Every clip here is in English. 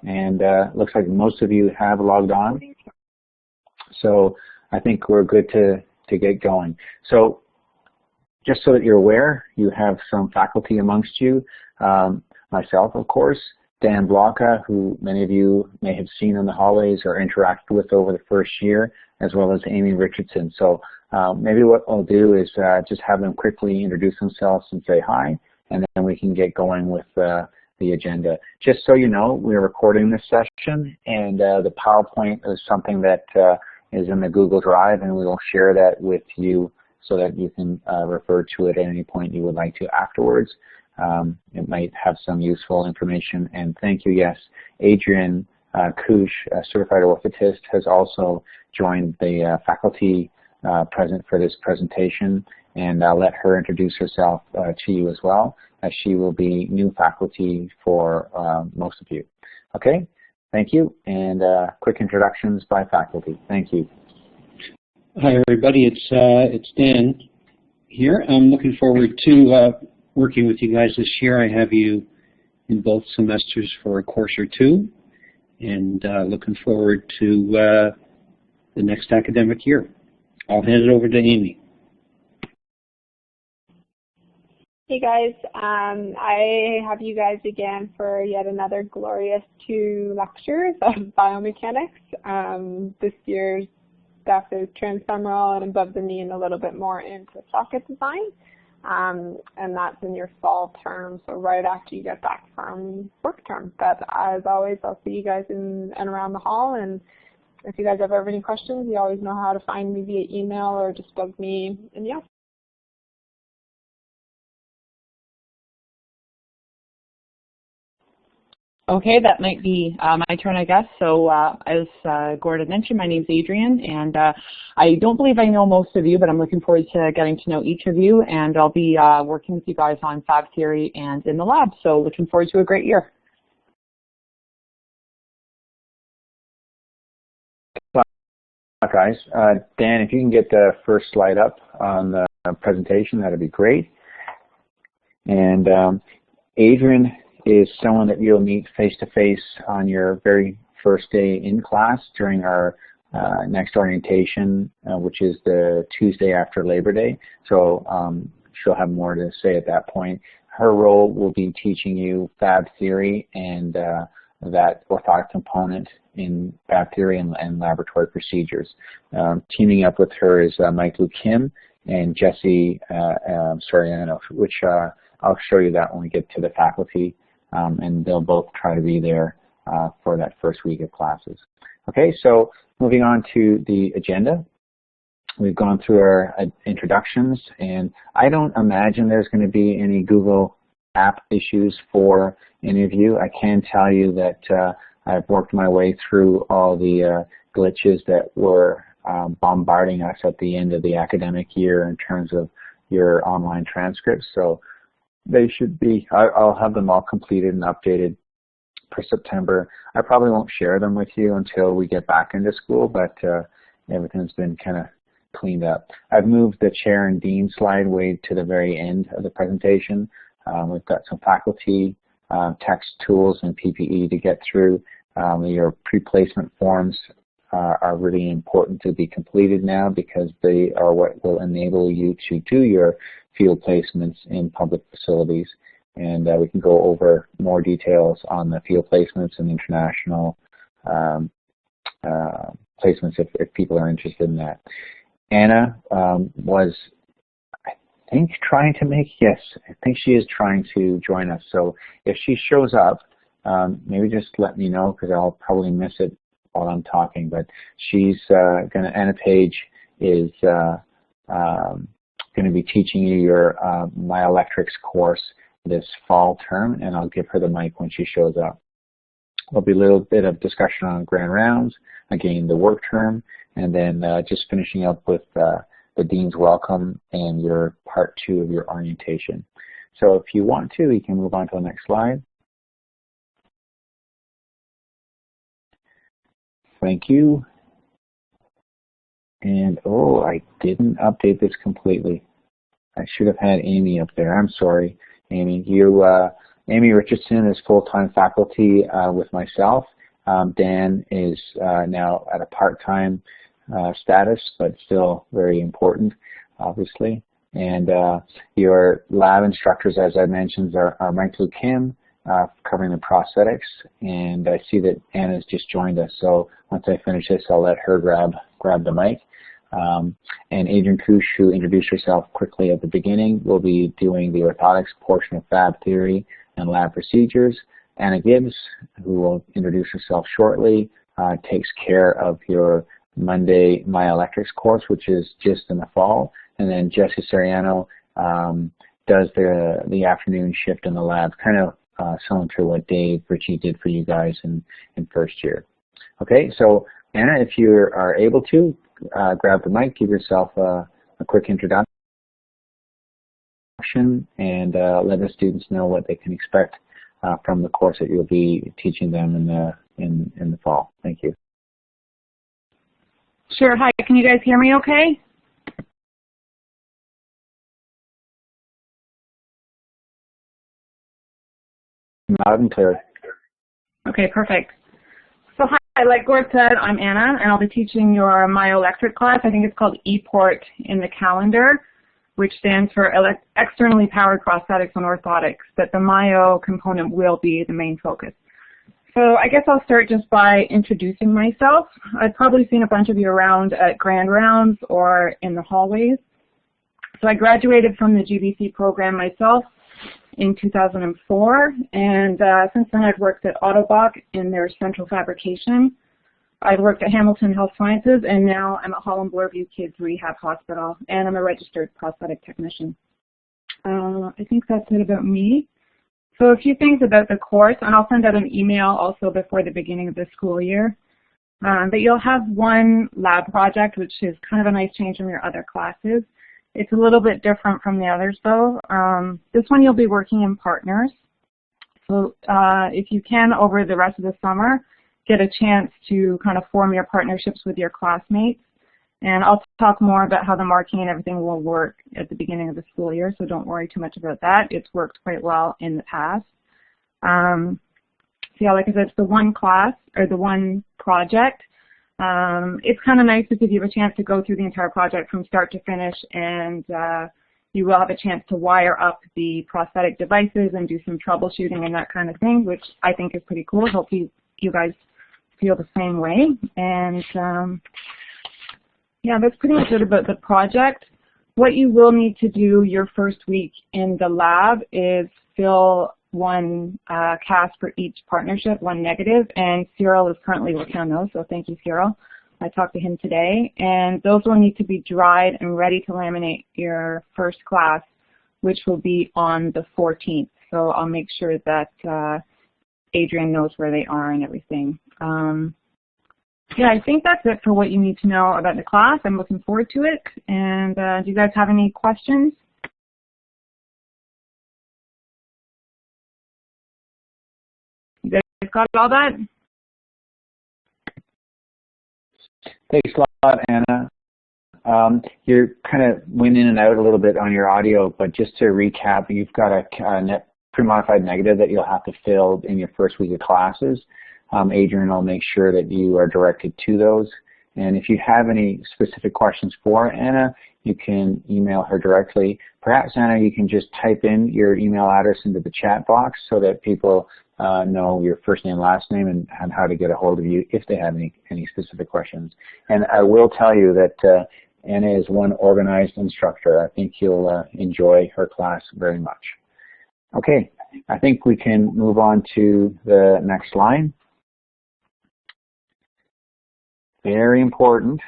and looks like most of you have logged on. So I think we're good to get going. So just so that you're aware, you have some faculty amongst you. Myself, of course, Dan Blocka, who many of you may have seen in the hallways or interacted with over the first year, as well as Amy Richardson. So maybe what I'll do is just have them quickly introduce themselves and say hi, and then we can get going with the agenda. Just so you know, we're recording this session, and the PowerPoint is something that is in the Google Drive, and we will share that with you so that you can refer to it at any point you would like to afterwards. It might have some useful information. And thank you, yes, Adrian Kush, a certified orthotist, has also joined the faculty present for this presentation, and I'll let her introduce herself to you as well, as she will be new faculty for most of you. Okay, thank you, and quick introductions by faculty. Thank you. Hi everybody, it's Dan here. I'm looking forward to working with you guys this year. I have you in both semesters for a course or two, and looking forward to the next academic year. I'll hand it over to Amy. Hey guys, I have you guys again for yet another glorious 2 lectures of biomechanics. This year's stuff is transfemoral and above the knee and a little bit more into socket design. And that's in your fall term, so right after you get back from work term. But as always, I'll see you guys in and around the hall, and if you guys ever have any questions, you always know how to find me via email or just bug me in the office. Okay, that might be my turn, I guess. So as Gordon mentioned, my name's Adrian, and I don't believe I know most of you, but I'm looking forward to getting to know each of you, and I'll be working with you guys on fab theory and in the lab, so looking forward to a great year. Guys, Dan, if you can get the first slide up on the presentation, that'd be great. And Adrian is someone that you'll meet face-to-face on your very first day in class during our next orientation, which is the Tuesday after Labor Day. So she'll have more to say at that point. Her role will be teaching you fab theory and that orthotic component in fab theory and laboratory procedures. Teaming up with her is Mike Lu Kim and Jesse Soriano, which I'll show you that when we get to the faculty. And they'll both try to be there for that first week of classes. Okay, so moving on to the agenda. We've gone through our introductions, and I don't imagine there's going to be any Google app issues for any of you. I can tell you that I've worked my way through all the glitches that were bombarding us at the end of the academic year in terms of your online transcripts. So they should be, I'll have them all completed and updated for September. I probably won't share them with you until we get back into school, but everything's been kind of cleaned up. I've moved the chair and dean slide way to the very end of the presentation. We've got some faculty, text tools, and PPE to get through. Your pre-placement forms are really important to be completed now because they are what will enable you to do your field placements in public facilities. And we can go over more details on the field placements and international placements if people are interested in that. Anna was, I think, trying to make, yes, I think she is trying to join us. So if she shows up, maybe just let me know because I'll probably miss it while I'm talking. But she's Anna Page is going to be teaching you your myoelectrics course this fall term, and I'll give her the mic when she shows up. There'll be a little bit of discussion on grand rounds, again the work term, and then just finishing up with the Dean's Welcome and your part 2 of your orientation. So if you want to, you can move on to the next slide. Thank you. And oh, I didn't update this completely. I should have had Amy up there. I'm sorry, Amy. Amy Richardson is full-time faculty with myself, Dan is now at a part-time status, but still very important, obviously. And your lab instructors, as I mentioned, are Michael Kim, covering the prosthetics, and I see that Anna's just joined us. So once I finish this, I'll let her grab the mic. And Adrian Kush, who introduced herself quickly at the beginning, will be doing the orthotics portion of fab theory and lab procedures. Anna Gibbs, who will introduce herself shortly, takes care of your Monday myoelectrics course, which is just in the fall. And then Jesse Soriano does the afternoon shift in the lab, kind of similar to what Dave Ritchie did for you guys in first year. Okay, so Anna, if you are able to, grab the mic, give yourself a quick introduction, and let the students know what they can expect from the course that you'll be teaching them in the fall. Thank you. Sure. Hi, can you guys hear me okay? Loud and clear. Okay, perfect. So hi, like Gord said, I'm Anna, and I'll be teaching your myoelectric class. I think it's called EPORT in the calendar, which stands for Externally Powered Prosthetics and Orthotics, but the myo component will be the main focus. So I guess I'll start just by introducing myself. I've probably seen a bunch of you around at Grand Rounds or in the hallways. So I graduated from the GBC program myself in 2004, and since then I've worked at Autobach in their central fabrication. I've worked at Hamilton Health Sciences, and now I'm at Holland Bloorview Kids Rehab Hospital, and I'm a registered prosthetic technician. I think that's it about me. So a few things about the course, and I'll send out an email also before the beginning of the school year. But you'll have one lab project, which is kind of a nice change from your other classes. It's a little bit different from the others, though. This one you'll be working in partners. So if you can, over the rest of the summer, get a chance to kind of form your partnerships with your classmates. And I'll talk more about how the marking and everything will work at the beginning of the school year, so don't worry too much about that. It's worked quite well in the past. So yeah, like I said, it's the one class, or the one project. It's kind of nice because you have a chance to go through the entire project from start to finish, and you will have a chance to wire up the prosthetic devices and do some troubleshooting and that kind of thing, which I think is pretty cool. Hope you guys feel the same way. And yeah, that's pretty much it about the project. What you will need to do your first week in the lab is fill one cast for each partnership, one negative, and Cyril is currently working on those, so thank you, Cyril. I talked to him today, and those will need to be dried and ready to laminate your first class, which will be on the 14th. So I'll make sure that Adrian knows where they are and everything. Yeah, I think that's it for what you need to know about the class. I'm looking forward to it. And do you guys have any questions? You guys got all that? Thanks a lot, Anna. You're kind of went in and out a little bit on your audio, but just to recap, you've got a pre-modified negative that you'll have to fill in your first week of classes. Adrian will make sure that you are directed to those. And if you have any specific questions for Anna, you can email her directly. Perhaps, Anna, you can just type in your email address into the chat box so that people know your first name, last name, and how to get a hold of you if they have any specific questions. And I will tell you that Anna is one organized instructor. I think you'll enjoy her class very much. Okay, I think we can move on to the next line. Very important.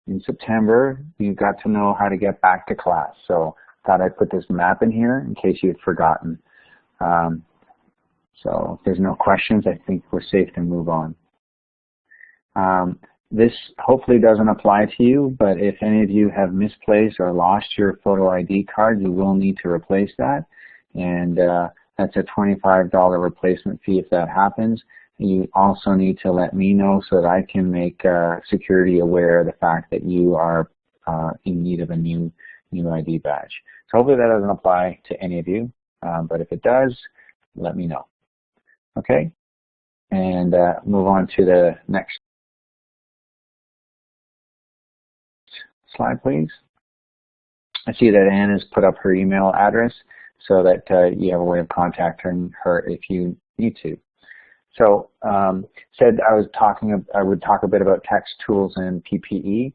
In September, you've got to know how to get back to class. So I thought I'd put this map in here in case you'd forgotten. So if there's no questions, I think we're safe to move on. This hopefully doesn't apply to you, but if any of you have misplaced or lost your photo ID card, you will need to replace that. And that's a $25 replacement fee if that happens. You also need to let me know so that I can make security aware of the fact that you are in need of a new ID badge. So hopefully that doesn't apply to any of you, but if it does, let me know. Okay? and move on to the next slide, please. I see that Anne has put up her email address so that you have a way of contacting her if you need to. So said I would talk a bit about text tools and PPE.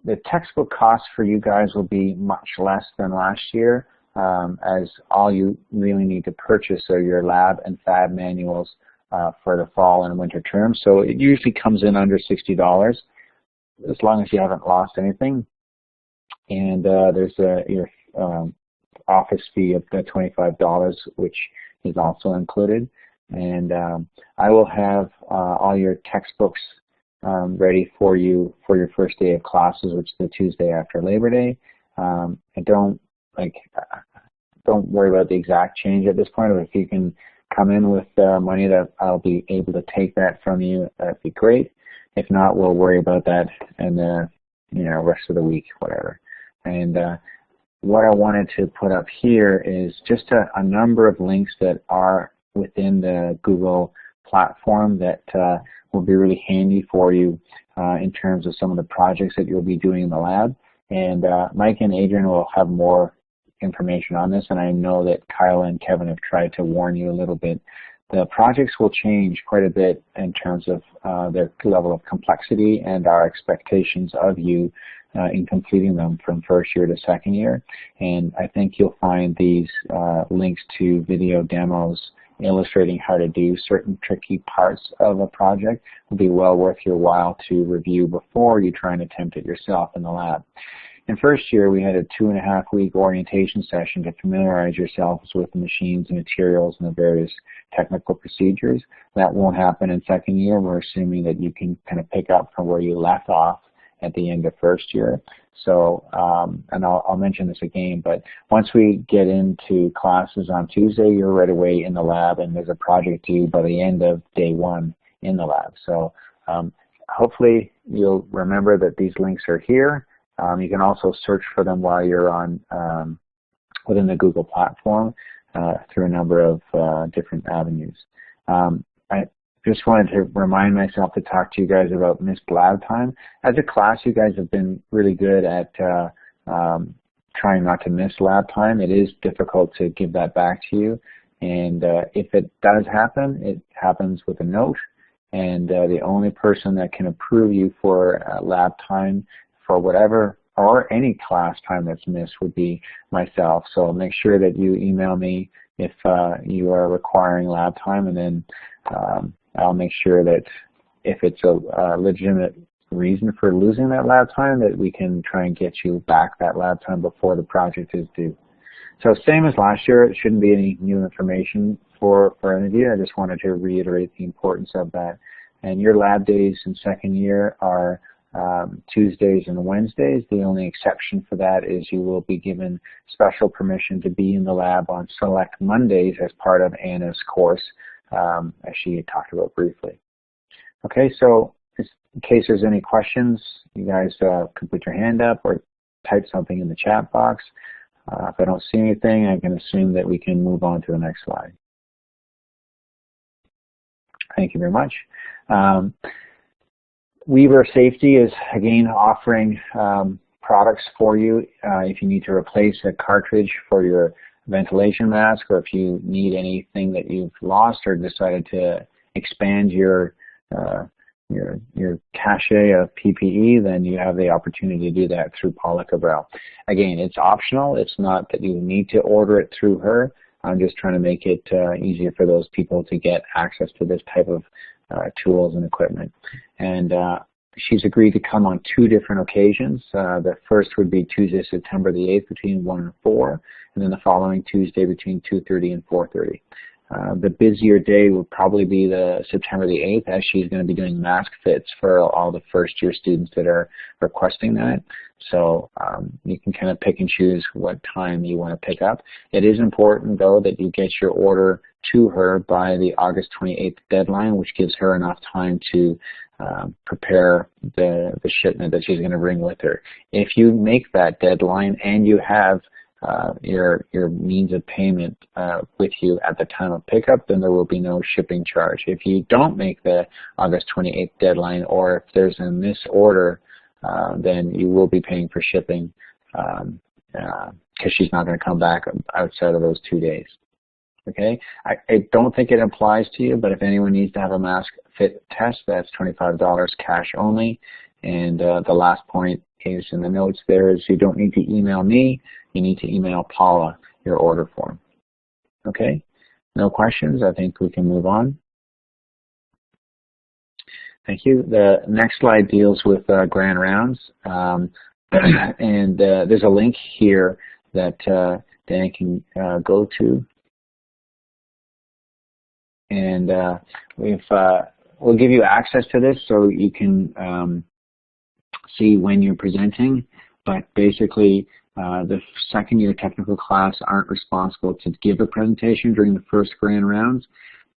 The textbook costs for you guys will be much less than last year, as all you really need to purchase are your lab and fab manuals for the fall and winter term. So it usually comes in under $60 as long as you haven't lost anything. And there's your office fee of $25, which is also included. And I will have all your textbooks ready for you for your first day of classes, which is the Tuesday after Labor Day. And don't worry about the exact change at this point. But if you can come in with money that I'll be able to take that from you, that'd be great. If not, we'll worry about that in the rest of the week, whatever. And what I wanted to put up here is just a number of links that are within the Google platform that will be really handy for you in terms of some of the projects that you'll be doing in the lab. And Mike and Adrian will have more information on this, and I know that Kyle and Kevin have tried to warn you a little bit. The projects will change quite a bit in terms of their level of complexity and our expectations of you in completing them from first year to second year. And I think you'll find these links to video demos illustrating how to do certain tricky parts of a project will be well worth your while to review before you try and attempt it yourself in the lab. In first year, we had a 2.5-week orientation session to familiarize yourselves with the machines and materials and the various technical procedures. That won't happen in second year. We're assuming that you can kind of pick up from where you left off at the end of first year. So, and I'll mention this again, but once we get into classes on Tuesday, you're right away in the lab, and there's a project due by the end of day one in the lab. So hopefully you'll remember that these links are here. You can also search for them while you're on within the Google platform through a number of different avenues. I just wanted to remind myself to talk to you guys about missed lab time. As a class, you guys have been really good at trying not to miss lab time. It is difficult to give that back to you, and if it does happen, it happens with a note, and the only person that can approve you for lab time for whatever or any class time that's missed would be myself. So make sure that you email me if you are requiring lab time, and then I'll make sure that if it's a legitimate reason for losing that lab time, that we can try and get you back that lab time before the project is due. So same as last year, it shouldn't be any new information for any of you. I just wanted to reiterate the importance of that. And your lab days in second year are Tuesdays and Wednesdays. The only exception for that is you will be given special permission to be in the lab on select Mondays as part of Anna's course, as she had talked about briefly. Okay, so in case there's any questions, you guys can put your hand up or type something in the chat box. If I don't see anything, I can assume that we can move on to the next slide. Thank you very much. Weaver Safety is again offering products for you if you need to replace a cartridge for your ventilation mask, or if you need anything that you've lost or decided to expand your cache of PPE, then you have the opportunity to do that through Paula Cabral. Again, it's optional. It's not that you need to order it through her. I'm just trying to make it easier for those people to get access to this type of tools and equipment. And she's agreed to come on 2 different occasions. The first would be Tuesday, September the 8th between 1 and 4, and then the following Tuesday between 2:30 and 4:30. The busier day will probably be the September the 8th, as she's going to be doing mask fits for all the first year students that are requesting that. So you can kind of pick and choose what time you want to pick up. It is important, though, that you get your order to her by the August 28th deadline, which gives her enough time to prepare the shipment that she's going to bring with her. If you make that deadline and you have your means of payment with you at the time of pickup, then there will be no shipping charge. If you don't make the August 28th deadline, or if there's a misorder, then you will be paying for shipping because she's not going to come back outside of those 2 days. Okay, I don't think it applies to you, but if anyone needs to have a mask fit test, that's $25 cash only. And the last point is in the notes there is you don't need to email me, you need to email Paula your order form. Okay, no questions, I think we can move on. Thank you. The next slide deals with grand rounds. And there's a link here that Dan can go to. And we'll give you access to this so you can see when you're presenting. But basically, the second year technical class aren't responsible to give a presentation during the first grand rounds.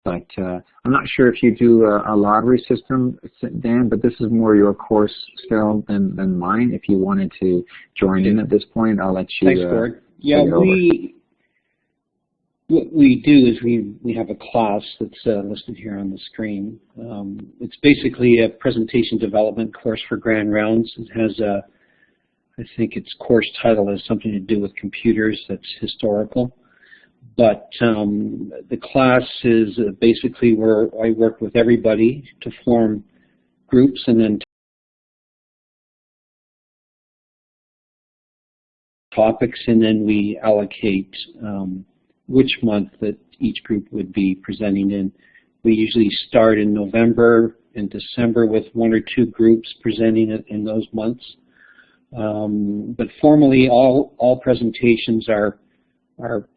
But I'm not sure if you do a lottery system, Dan, but this is more your course still than mine. If you wanted to join in at this point, I'll let you. Thanks, Gord. Yeah, what we do is we have a class that's listed here on the screen. It's basically a presentation development course for grand rounds. It has I think its course title has something to do with computers. That's historical. But the class is basically where I work with everybody to form groups and then topics, and then we allocate which month that each group would be presenting in. We usually start in November and December with 1 or 2 groups presenting in those months. But formally, all presentations are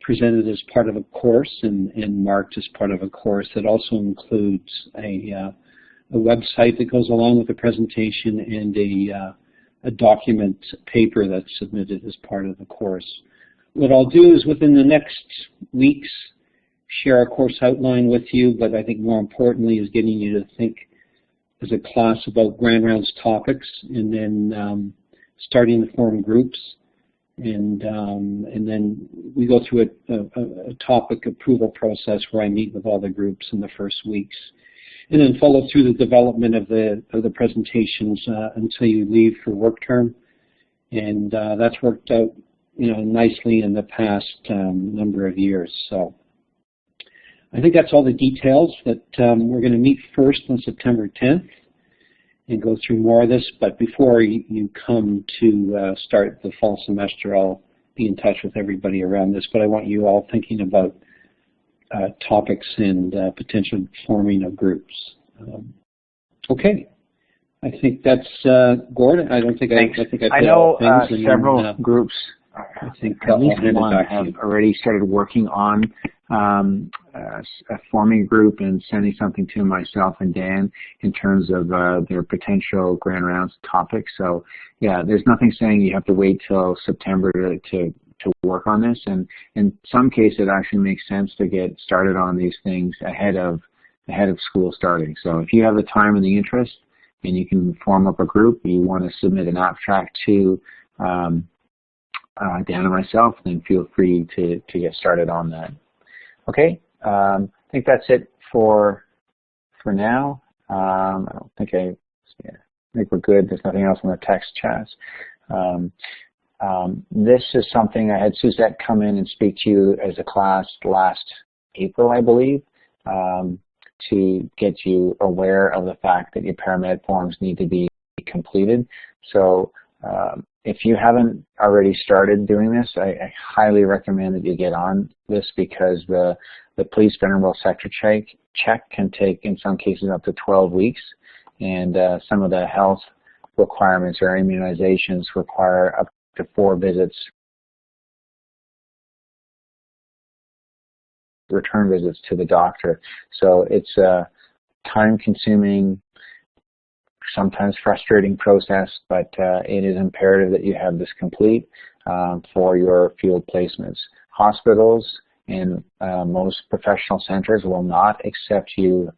presented as part of a course and marked as part of a course that also includes a website that goes along with the presentation and a document paper that's submitted as part of the course. What I'll do is within the next weeks share a course outline with you, but I think more importantly is getting you to think as a class about grand rounds topics, and then starting to form groups. And then we go through a topic approval process where I meet with all the groups in the first weeks, and then follow through the development of the presentations until you leave for work term. And that's worked out, nicely in the past number of years. So I think that's all the details. That we're going to meet first on September 10th. And go through more of this, but before you come to start the fall semester, I'll be in touch with everybody around this, but I want you all thinking about topics and potential forming of groups. Okay, I think that's Gordon. I don't think I know several groups. I think at least one have already started working on forming a group and sending something to myself and Dan in terms of their potential grand rounds topics. So yeah, there's nothing saying you have to wait till September to work on this. And in some cases, it actually makes sense to get started on these things ahead of school starting. So if you have the time and the interest, and you can form up a group, you want to submit an abstract to Dan and myself, then feel free to get started on that. Okay, I think that's it for now. I think we're good. There's nothing else on the text chat. This is something I had Suzette come in and speak to you as a class last April, I believe, to get you aware of the fact that your paramed forms need to be completed. So if you haven't already started doing this, I highly recommend that you get on this, because the police venerable sector check can take, in some cases, up to 12 weeks. And some of the health requirements or immunizations require up to 4 visits, return visits to the doctor. So it's a time-consuming, sometimes frustrating process, but it is imperative that you have this complete for your field placements. Hospitals and most professional centers will not accept you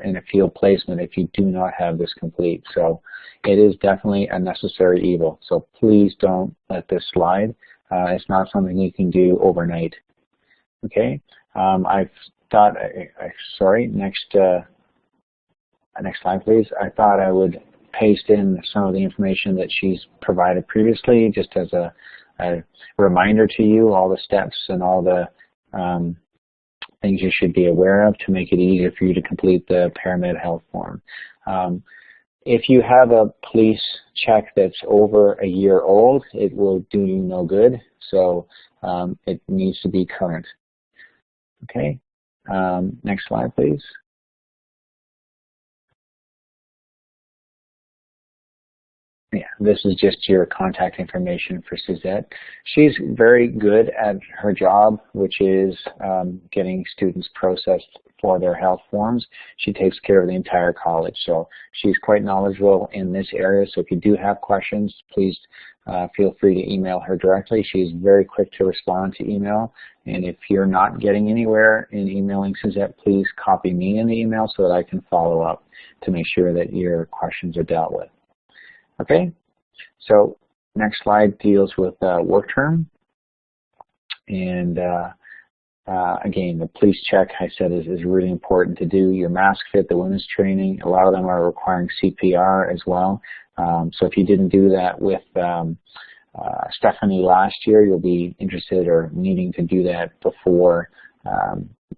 in a field placement if you do not have this complete. So it is definitely a necessary evil. So please don't let this slide. It's not something you can do overnight. Okay. I've thought. Sorry. Next slide, please. I thought I would paste in some of the information that she's provided previously, just as a reminder to you, all the steps and all the things you should be aware of to make it easier for you to complete the Paramed Health form. If you have a police check that's over a year old, it will do you no good, so it needs to be current. Okay, next slide, please. Yeah, this is just your contact information for Suzette. She's very good at her job, which is getting students processed for their health forms. She takes care of the entire college, so she's quite knowledgeable in this area. So if you do have questions, please feel free to email her directly. She's very quick to respond to email. And if you're not getting anywhere in emailing Suzette, please copy me in the email so that I can follow up to make sure that your questions are dealt with. Okay, so next slide deals with work term, and again, the police check I said is really important to do. Your mask fit, the women's training, a lot of them are requiring CPR as well. So if you didn't do that with Stephanie last year, you'll be interested or needing to do that before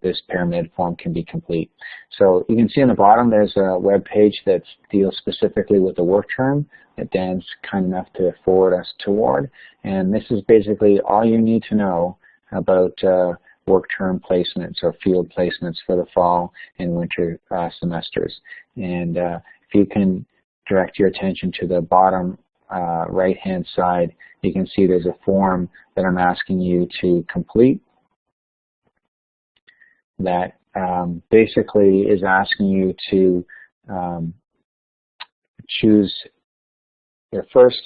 this Paramed form can be complete. So you can see on the bottom there's a web page that deals specifically with the work term that Dan's kind enough to forward us toward. And this is basically all you need to know about work term placements or field placements for the fall and winter semesters. And if you can direct your attention to the bottom right-hand side, you can see there's a form that I'm asking you to complete that basically is asking you to choose your first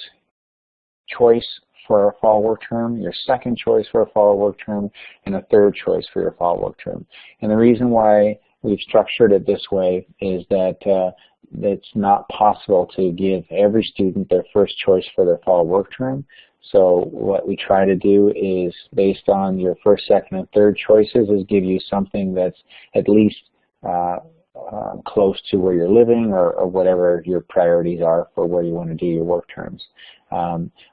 choice for a fall work term, your second choice for a fall work term, and a third choice for your fall work term. And the reason why we've structured it this way is that it's not possible to give every student their first choice for their fall work term. So what we try to do is, based on your first, second, and third choices, is give you something that's at least close to where you're living or whatever your priorities are for where you want to do your work terms.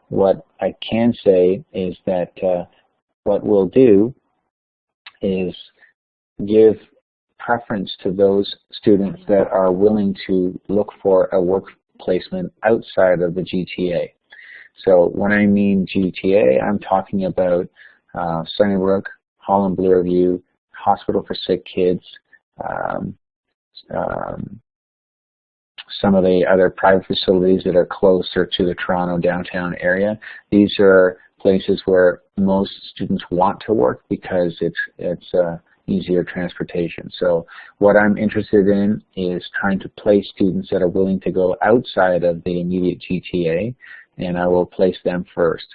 What I can say is that what we'll do is give preference to those students that are willing to look for a work placement outside of the GTA. So when I mean GTA, I'm talking about Sunnybrook, Holland Bloorview, Hospital for Sick Kids, some of the other private facilities that are closer to the Toronto downtown area. These are places where most students want to work because it's easier transportation. So what I'm interested in is trying to place students that are willing to go outside of the immediate GTA, and I will place them first.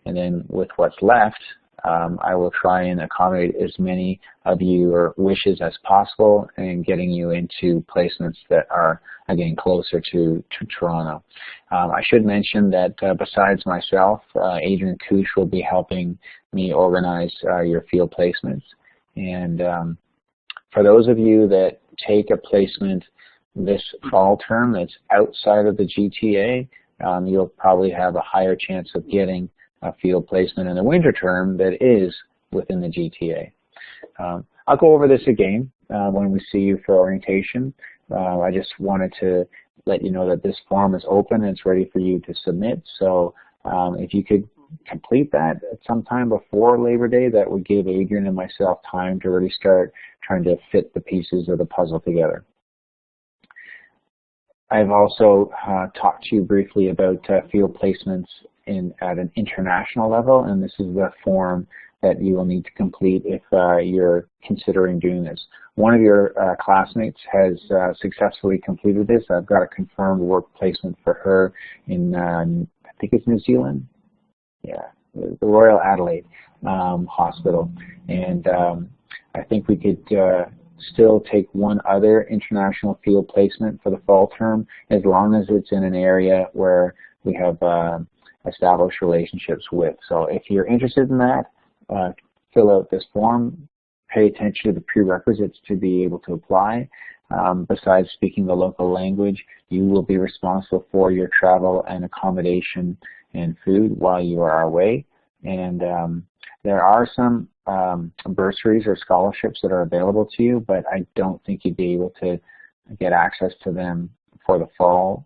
And then with what's left, I will try and accommodate as many of your wishes as possible and getting you into placements that are, again, closer to Toronto. I should mention that besides myself, Adrian Couch will be helping me organize your field placements. And for those of you that take a placement this fall term that's outside of the GTA, you'll probably have a higher chance of getting a field placement in the winter term that is within the GTA. I'll go over this again when we see you for orientation. I just wanted to let you know that this form is open and it's ready for you to submit. So if you could complete that at some time before Labor Day, that would give Adrian and myself time to really start trying to fit the pieces of the puzzle together. I've also talked to you briefly about field placements at an international level, and this is the form that you will need to complete if you're considering doing this. One of your classmates has successfully completed this. I've got a confirmed work placement for her in, I think it's New Zealand. Yeah, the Royal Adelaide Hospital. And I think we could still take one other international field placement for the fall term, as long as it's in an area where we have establish relationships with. So if you're interested in that, fill out this form, pay attention to the prerequisites to be able to apply. Besides speaking the local language, you will be responsible for your travel and accommodation and food while you are away. And there are some bursaries or scholarships that are available to you, but I don't think you'd be able to get access to them for the fall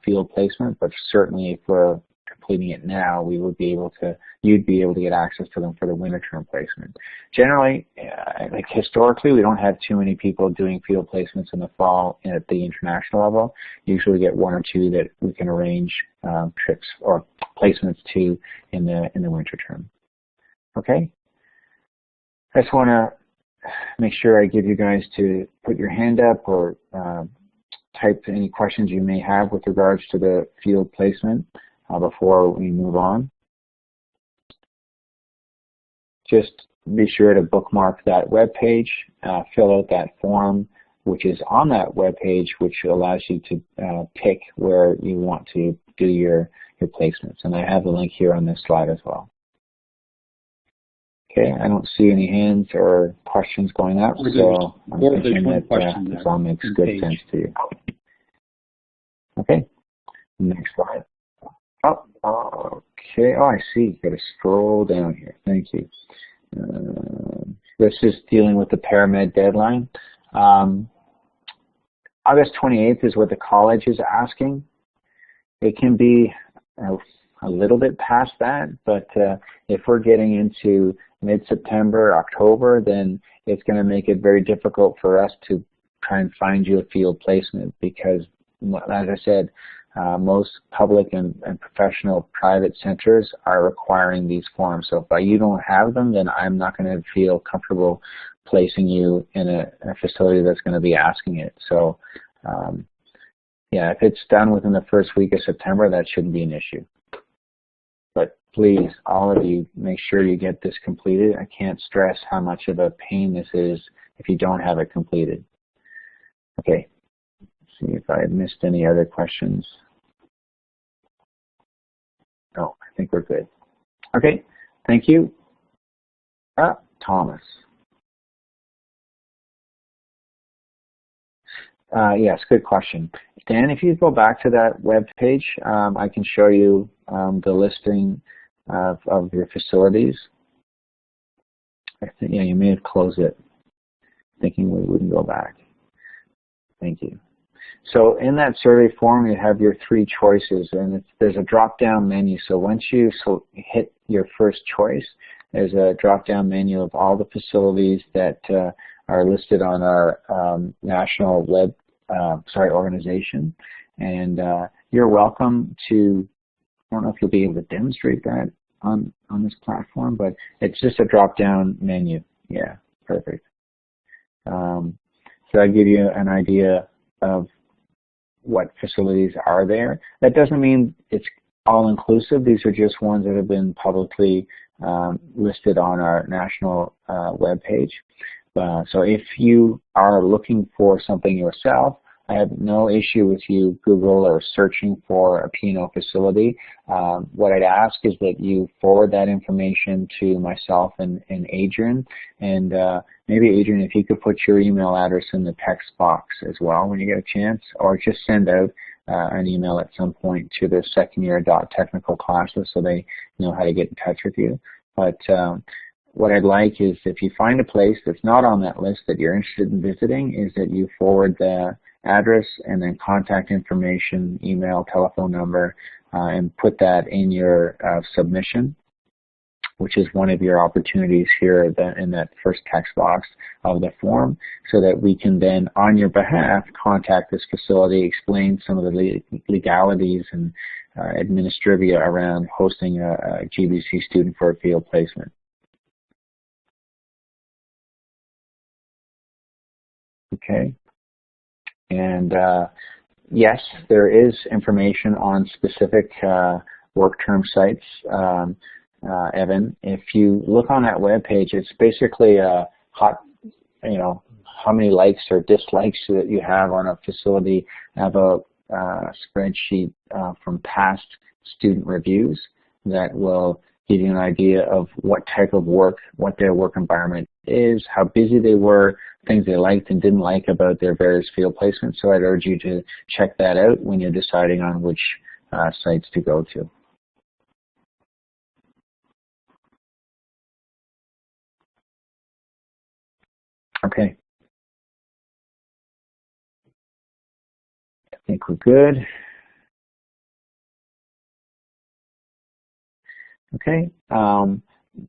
field placement. But certainly if we're completing it now, we would be able to, you'd be able to get access to them for the winter term placement. Generally, like historically, we don't have too many people doing field placements in the fall at the international level. Usually we get one or two that we can arrange trips or placements to in the winter term. Okay? I just want to make sure I give you guys to put your hand up or type any questions you may have with regards to the field placement before we move on. Just be sure to bookmark that web page, fill out that form which is on that web page, which allows you to pick where you want to do your placements. And I have the link here on this slide as well. Okay, I don't see any hands or questions going up, so I'm thinking that this all makes good sense to you. Okay, next slide. Oh, okay. Oh, I see. Got to scroll down here. Thank you. This is dealing with the paramed deadline. August 28th is what the college is asking. It can be a little bit past that, but if we're getting into mid-September, October, then it's going to make it very difficult for us to try and find you a field placement because, as I said, most public and professional private centers are requiring these forms. So if you don't have them, then I'm not going to feel comfortable placing you in a facility that's going to be asking it. So yeah, if it's done within the first week of September, that shouldn't be an issue. But please, all of you, make sure you get this completed. I can't stress how much of a pain this is if you don't have it completed. Okay, let's see if I missed any other questions. No, I think we're good. Okay, thank you. Thomas. Yes, good question. Dan, if you go back to that web page, I can show you the listing of your facilities. I think, yeah, you may have closed it, thinking we wouldn't go back. Thank you. So in that survey form, you have your three choices, and there's a drop-down menu. So once you hit your first choice, there's a drop-down menu of all the facilities that are listed on our national web organization. And you're welcome to, I don't know if you'll be able to demonstrate that on this platform, but it's just a drop-down menu. Yeah, perfect. So I give you an idea of what facilities are there. That doesn't mean it's all-inclusive. These are just ones that have been publicly listed on our national web page. So if you are looking for something yourself, I have no issue with you Google or searching for a P&O facility. What I'd ask is that you forward that information to myself and Adrian. And maybe, Adrian, if you could put your email address in the text box as well when you get a chance, or just send out an email at some point to the second-year.technical classes so they know how to get in touch with you. But what I'd like is if you find a place that's not on that list that you're interested in visiting, is that you forward the address and then contact information, email, telephone number, and put that in your submission, which is one of your opportunities here in that first text box of the form, so that we can then, on your behalf, contact this facility, explain some of the legalities and administrivia around hosting a GBC student for a field placement. Okay. And yes, there is information on specific work term sites, Evan. If you look on that web page, it's basically a hot, how many likes or dislikes that you have on a facility. I have a spreadsheet from past student reviews. that will give you an idea of what type of work, what their work environment is, how busy they were, things they liked and didn't like about their various field placements. So I'd urge you to check that out when you're deciding on which sites to go to. Okay. I think we're good. Okay.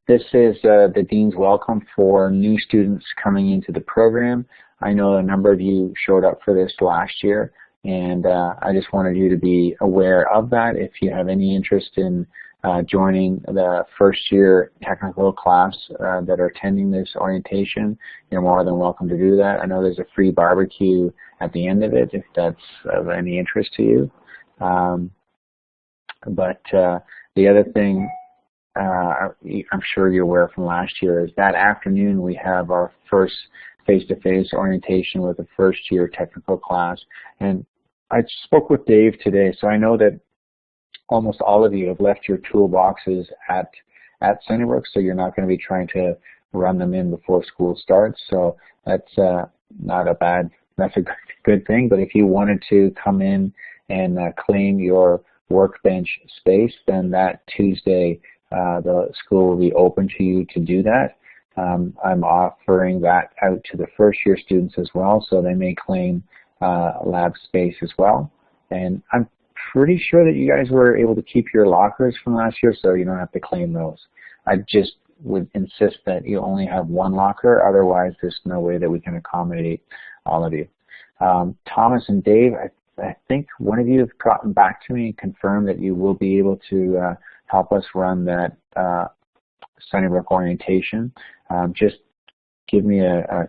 This is the Dean's Welcome for new students coming into the program. I know a number of you showed up for this last year, and I just wanted you to be aware of that. If you have any interest in joining the first year technical class that are attending this orientation, you're more than welcome to do that. I know there's a free barbecue at the end of it if that's of any interest to you. But the other thing I'm sure you're aware from last year is that afternoon we have our first face-to-face orientation with the first year technical class. And I spoke with Dave today, so I know that almost all of you have left your toolboxes at Sunnybrook, so you're not going to be trying to run them in before school starts. So that's not a bad, that's a good thing. But if you wanted to come in and claim your workbench space, then that Tuesday the school will be open to you to do that. I'm offering that out to the first year students as well, so they may claim lab space as well. And I'm pretty sure that you guys were able to keep your lockers from last year, so you don't have to claim those. I just would insist that you only have one locker, otherwise there's no way that we can accommodate all of you. Thomas and Dave, I think one of you have gotten back to me and confirmed that you will be able to help us run that Sunnybrook orientation. Just give me a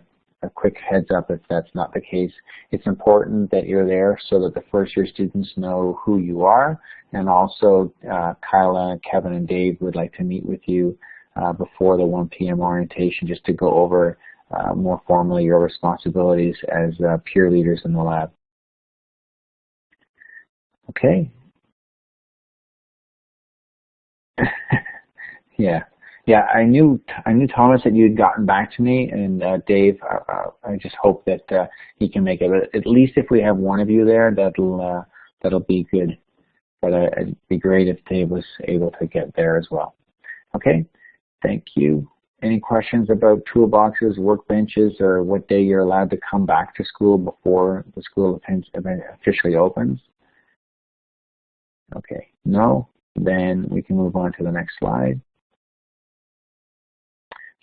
quick heads up if that's not the case. It's important that you're there so that the first year students know who you are, and also Kyla, Kevin, and Dave would like to meet with you before the 1 p.m. orientation just to go over more formally your responsibilities as peer leaders in the lab. Okay. Yeah. I knew Thomas that you had gotten back to me, and Dave. I just hope that he can make it. At least if we have one of you there, that'll be good. But it'd be great if Dave was able to get there as well. Okay. Thank you. Any questions about toolboxes, workbenches, or what day you're allowed to come back to school before the school officially opens? Okay. No. Then we can move on to the next slide.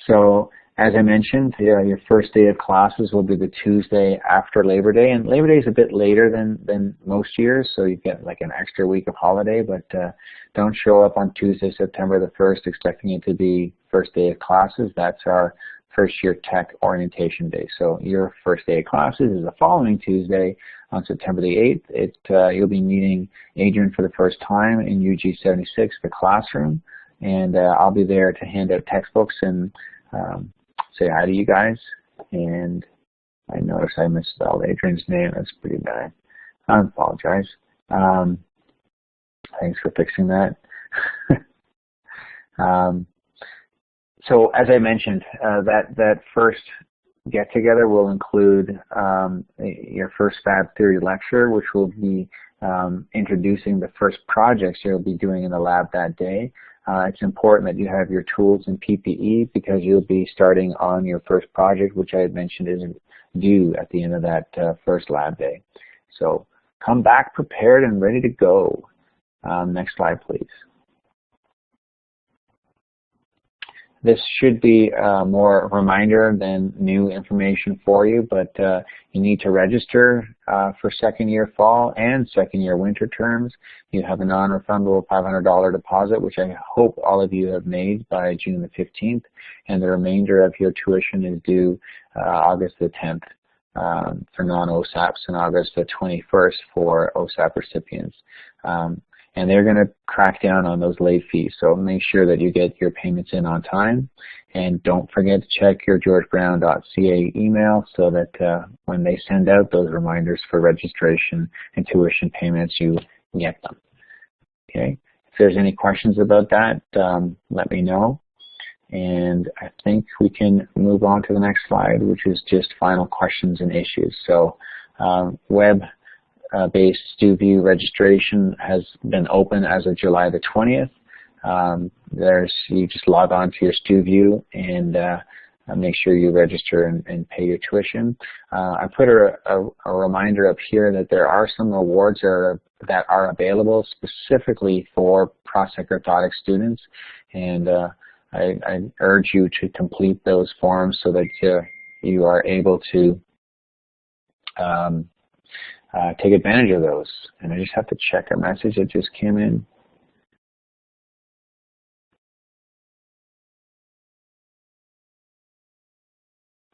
So, as I mentioned, your first day of classes will be the Tuesday after Labor Day, and Labor Day is a bit later than most years, so you get like an extra week of holiday, but don't show up on Tuesday, September the 1st expecting it to be first day of classes. That's our first year tech orientation day. So your first day of classes is the following Tuesday on September the 8th. You'll be meeting Adrian for the first time in UG76, the classroom, and I'll be there to hand out textbooks and say hi to you guys. And I noticed I misspelled Adrian's name. That's pretty bad. I apologize. Thanks for fixing that. So as I mentioned, that first get-together will include your first Fab Theory lecture, which will be introducing the first projects you'll be doing in the lab that day. It's important that you have your tools and PPE because you'll be starting on your first project, which I had mentioned is due at the end of that first lab day. So come back prepared and ready to go. Next slide, please. This should be more reminder than new information for you, but you need to register for second year fall and second year winter terms. You have a non-refundable $500 deposit, which I hope all of you have made by June the 15th, and the remainder of your tuition is due August the 10th for non-OSAPs and August the 21st for OSAP recipients. And they're going to crack down on those late fees. So make sure that you get your payments in on time. And don't forget to check your georgebrown.ca email so that when they send out those reminders for registration and tuition payments, you get them. Okay. If there's any questions about that, let me know. And I think we can move on to the next slide, which is just final questions and issues. So web-based StuView registration has been open as of July the 20th. You just log on to your StuView and make sure you register and pay your tuition. I put a reminder up here that there are some rewards that are available specifically for prospect orthotic students, and I urge you to complete those forms so that you are able to take advantage of those. And I just have to check a message that just came in.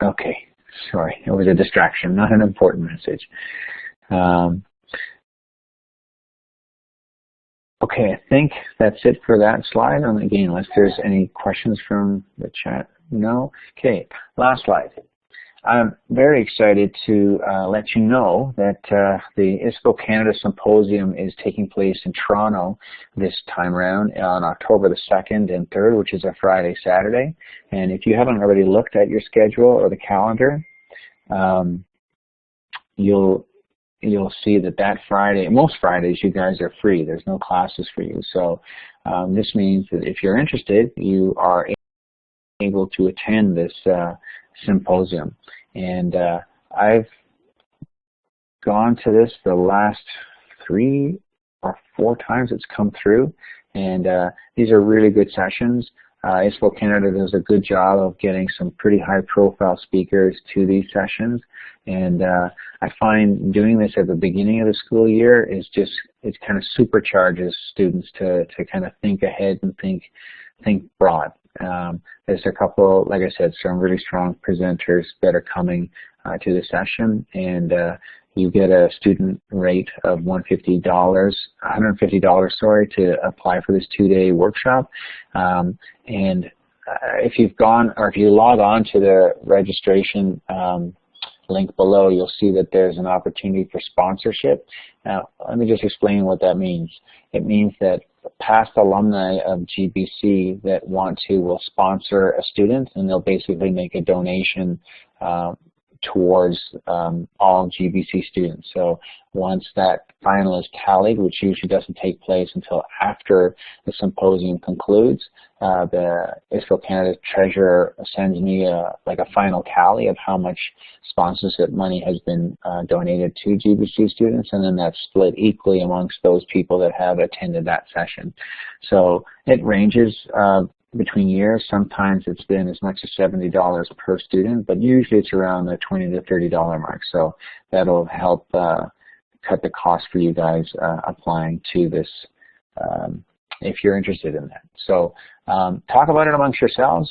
Okay, sorry, it was a distraction, not an important message. Okay, I think that's it for that slide. And again, unless there's any questions from the chat, no. Okay, last slide. I'm very excited to let you know that the ISPO Canada Symposium is taking place in Toronto this time around on October the 2nd and 3rd, which is a Friday, Saturday. And if you haven't already looked at your schedule or the calendar, you'll see that Friday, most Fridays, you guys are free. There's no classes for you. So this means that if you're interested, you are able to attend this symposium. And I've gone to this the last 3 or 4 times it's come through, and these are really good sessions. ISPO Canada does a good job of getting some pretty high profile speakers to these sessions, and I find doing this at the beginning of the school year is just, it kind of supercharges students to kind of think ahead and think broad. There's a couple, like I said, some really strong presenters that are coming to the session, and you get a student rate of $150, to apply for this 2-day workshop. And if you've gone, or if you log on to the registration link below, you'll see that there's an opportunity for sponsorship. Now, let me just explain what that means. It means that past alumni of GBC that want to will sponsor a student, and they'll basically make a donation towards all GBC students. So once that final is tallied, which usually doesn't take place until after the symposium concludes, the ISPO Canada treasurer sends me a final tally of how much sponsorship money has been donated to GBC students, and then that's split equally amongst those people that have attended that session. So it ranges between years. Sometimes it's been as much as $70 per student, but usually it's around the $20 to $30 mark. So that'll help cut the cost for you guys applying to this if you're interested in that. So talk about it amongst yourselves.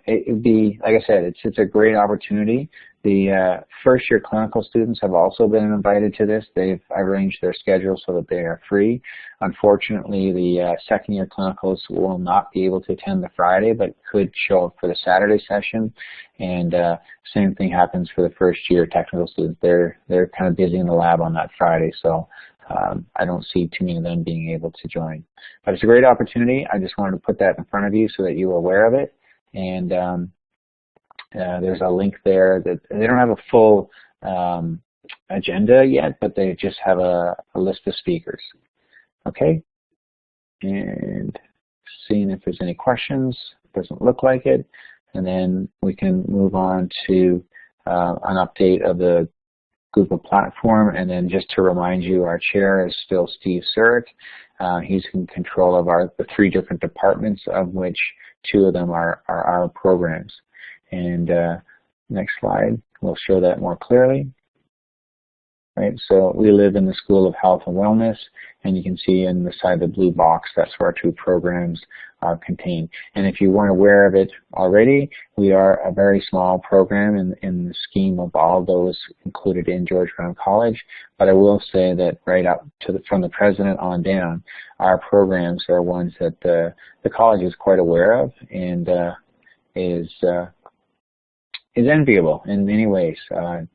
It would be, like I said, it's a great opportunity. The first-year clinical students have also been invited to this. They've arranged their schedule so that they are free. Unfortunately, the second-year clinicals will not be able to attend the Friday, but could show up for the Saturday session. And same thing happens for the first-year technical students. They're kind of busy in the lab on that Friday, so I don't see too many of them being able to join. But it's a great opportunity. I just wanted to put that in front of you so that you are aware of it. And there's a link there that they don't have a full agenda yet, but they just have a list of speakers. Okay, and seeing if there's any questions. Doesn't look like it. And then we can move on to an update of the Google platform. And then just to remind you, our chair is still Steve Surratt. He's in control of the 3 different departments, of which 2 of them are our programs. And next slide will show that more clearly. Right, so we live in the School of Health and Wellness, and you can see in the side the blue box, that's where our 2 programs are contained. And if you weren't aware of it already, we are a very small program in the scheme of all those included in George Brown College. But I will say that right up to from the president on down, our programs are ones that the college is quite aware of and is enviable in many ways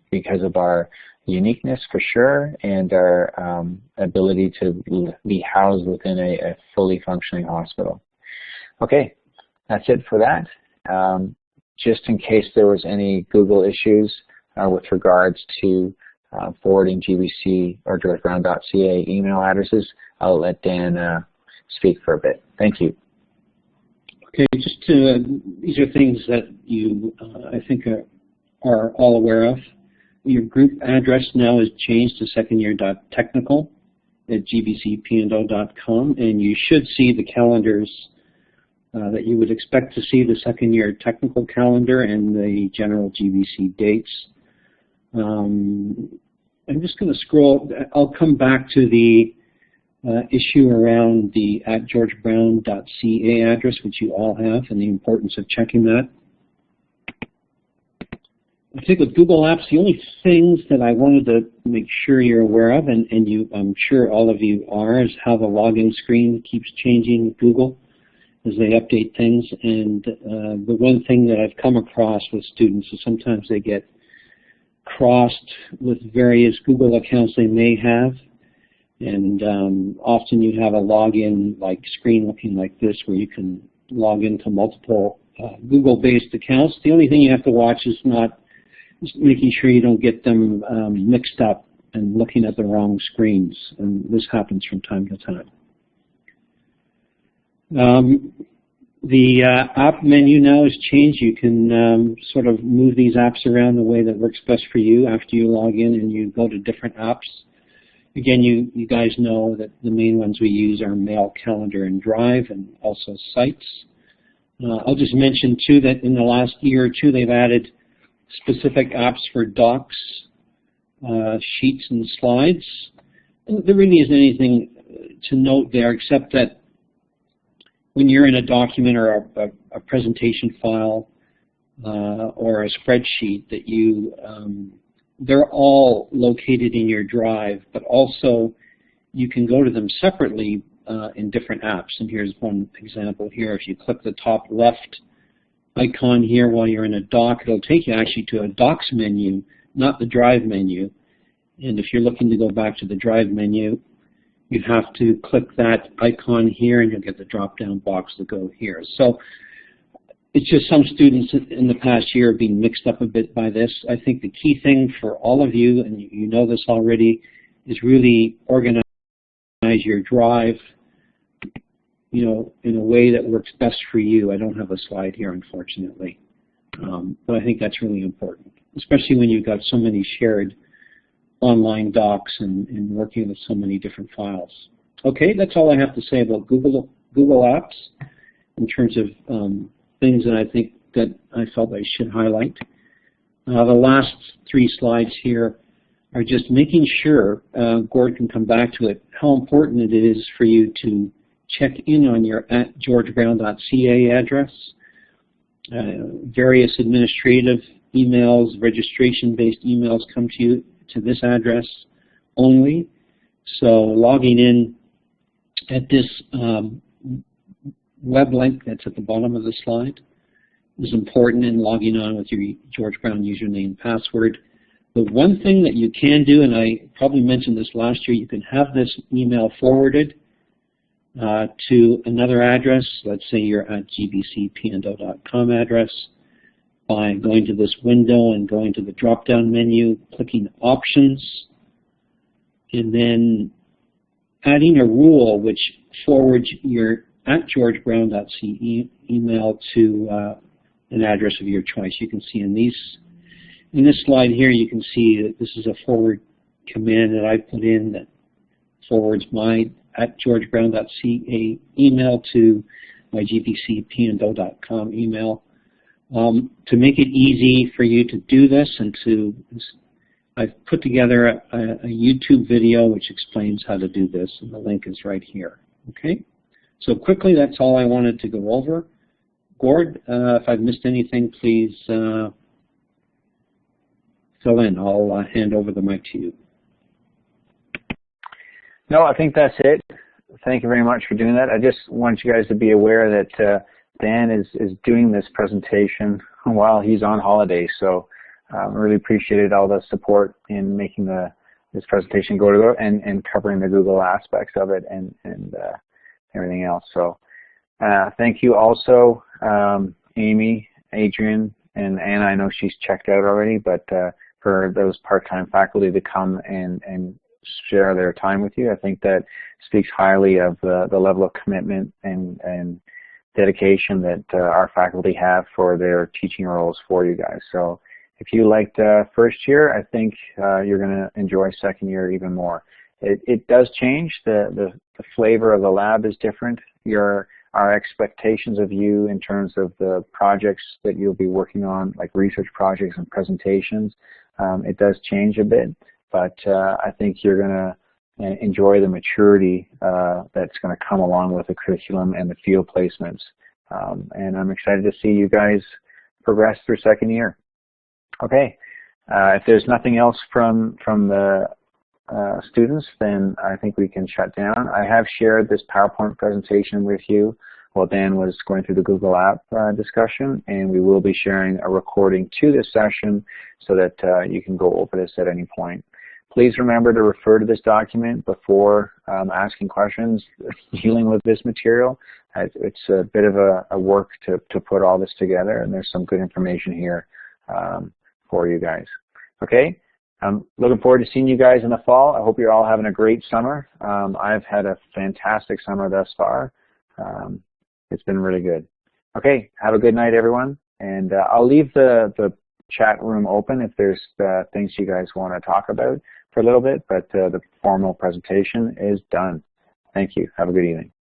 because of our uniqueness for sure, and our ability to be housed within a fully functioning hospital. Okay, that's it for that. Just in case there was any Google issues with regards to forwarding GBC or georgebrown.ca email addresses, I'll let Dan speak for a bit. Thank you. Okay, just these are things that you, I think, are all aware of. Your group address now is changed to secondyear.technical@gbcpndo.com, and you should see the calendars that you would expect to see, the second year technical calendar and the general GBC dates. I'm just going to scroll. I'll come back to the issue around the @georgebrown.ca address, which you all have, and the importance of checking that. I think with Google Apps, the only things that I wanted to make sure you're aware of, and I'm sure all of you are, is how the login screen keeps changing with Google as they update things. And the one thing that I've come across with students is sometimes they get crossed with various Google accounts they may have. And often you have a login screen looking like this where you can log into multiple Google-based accounts. The only thing you have to watch is making sure you don't get them mixed up and looking at the wrong screens. And this happens from time to time. The app menu now has changed. You can sort of move these apps around the way that works best for you after you log in and you go to different apps. Again, you guys know that the main ones we use are Mail, Calendar, and Drive, and also Sites. I'll just mention, too, that in the last year or two, they've added specific apps for docs, sheets, and slides. And there really isn't anything to note there except that when you're in a document or a presentation file or a spreadsheet, that they're all located in your Drive, but also you can go to them separately in different apps. And here's one example here. If you click the top left icon here while you're in a doc, it'll take you actually to a docs menu, not the Drive menu. And if you're looking to go back to the Drive menu, you have to click that icon here and you'll get the drop-down box to go here. So it's just some students in the past year have been mixed up a bit by this. I think the key thing for all of you, and you know this already, is really organize your Drive, in a way that works best for you. I don't have a slide here, unfortunately, but I think that's really important, especially when you've got so many shared online docs and working with so many different files. Okay, that's all I have to say about Google Apps in terms of things that I think that I felt I should highlight. The last three slides here are just making sure, Gord can come back to it, how important it is for you to check in on your @georgebrown.ca address. Various administrative emails, registration-based emails come to you to this address only. So logging in at this web link that's at the bottom of the slide is important, in logging on with your George Brown username and password. The one thing that you can do, and I probably mentioned this last year, you can have this email forwarded to another address. Let's say you're at gbcpndo.com address, by going to this window and going to the drop-down menu, clicking Options, and then adding a rule which forwards your @georgebrown.ca email to an address of your choice. You can see in this slide here, you can see that this is a forward command that I put in that forwards my @georgebrown.ca email to my gbcpndo.com email. To make it easy for you to do this, I've put together a YouTube video which explains how to do this, and the link is right here. Okay, so quickly, that's all I wanted to go over. Gord, if I've missed anything, please fill in. I'll hand over the mic to you. No, I think that's it. Thank you very much for doing that. I just want you guys to be aware that Dan is doing this presentation while he's on holiday, so Really appreciated all the support in making this presentation go to and covering the Google aspects of it and everything else. So thank you also, Amy, Adrian, and Anna. I know she's checked out already, but for those part-time faculty to come and share their time with you, I think that speaks highly of the level of commitment and dedication that our faculty have for their teaching roles for you guys. So if you liked first year, I think you're going to enjoy second year even more. It does change. The flavor of the lab is different. Our expectations of you in terms of the projects that you'll be working on, like research projects and presentations, it does change a bit, but I think you're going to enjoy the maturity that's going to come along with the curriculum and the field placements. And I'm excited to see you guys progress through second year. Okay, if there's nothing else from the students, then I think we can shut down. I have shared this PowerPoint presentation with you while Dan was going through the Google app discussion, and we will be sharing a recording to this session so that you can go over this at any point. Please remember to refer to this document before asking questions dealing with this material. It's a bit of a work to put all this together, and there's some good information here for you guys. Okay, I'm looking forward to seeing you guys in the fall. I hope you're all having a great summer. I've had a fantastic summer thus far. It's been really good. Okay, have a good night, everyone. And I'll leave the chat room open if there's things you guys want to talk about for a little bit, but the formal presentation is done. Thank you. Have a good evening.